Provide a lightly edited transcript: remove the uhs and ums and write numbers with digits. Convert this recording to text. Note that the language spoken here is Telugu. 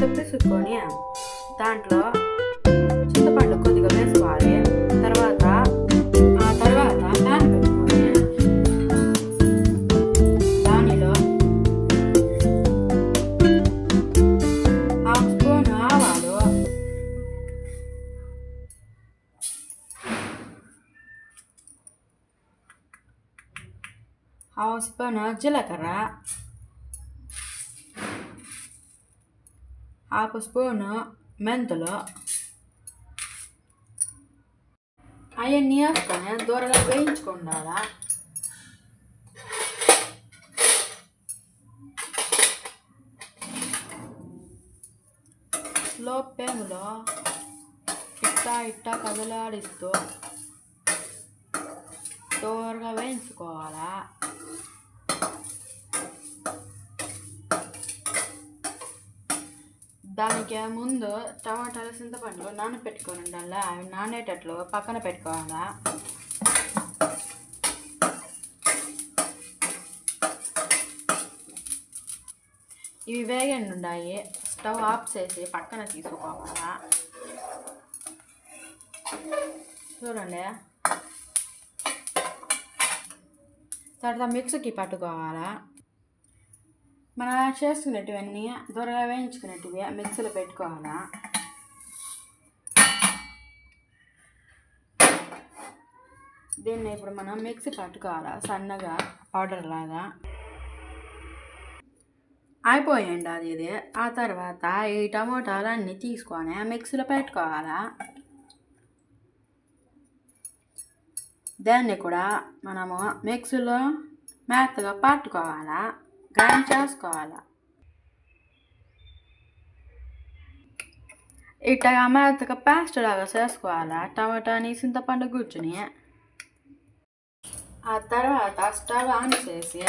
ఇంత పిసుకొని దాంట్లో చింతపండు కొద్దిగా వేసుకోవాలి. తర్వాత ప్యాన్ పెట్టుకొని దానిలో 1/2 స్పూన్ ఆవాలు, 1/2 స్పూన్ జీలకర్ర, 1/2 స్పూన్ మెంతులు అవన్నీ వేసుకొని దూరగా వేయించుకుండాలా. స్లో ఫ్లేమ్లో ఇట్టా కదలాడిస్తూ దూరగా వేయించుకోవాలా. దానికి ముందు టమాటాలు చింతపండు నానబెట్టుకొని ఉండాలి. అవి నానేటట్లు పక్కన పెట్టుకోవాలా. ఇవి వేగండి ఉన్నాయి. స్టవ్ ఆఫ్ చేసి పక్కన తీసుకోవాలా. చూడండి, తర్వాత మిక్సీకి పట్టుకోవాలా. మనం చేసుకునేటివన్నీ దూరగా వేయించుకునేటివి మిక్సీలో పెట్టుకోవాలా. దీన్ని ఇప్పుడు మనం మిక్సీ పట్టుకోవాలా సన్నగా పౌడర్ లాగా. అయిపోయండి అది ఇది. ఆ తర్వాత ఈ టమోటాలన్నీ తీసుకొని మిక్సీలో పెట్టుకోవాలా. దాన్ని కూడా మనము మిక్సీలో మెత్తగా పట్టుకోవాలా, గ్రైండ్ చేసుకోవాలా. ఇట్టగా మెత్తగా పేస్ట్ లాగా చేసుకోవాలా టమాటాని చింతపండు గుజ్జుని. ఆ తర్వాత స్టవ్ ఆన్ చేసి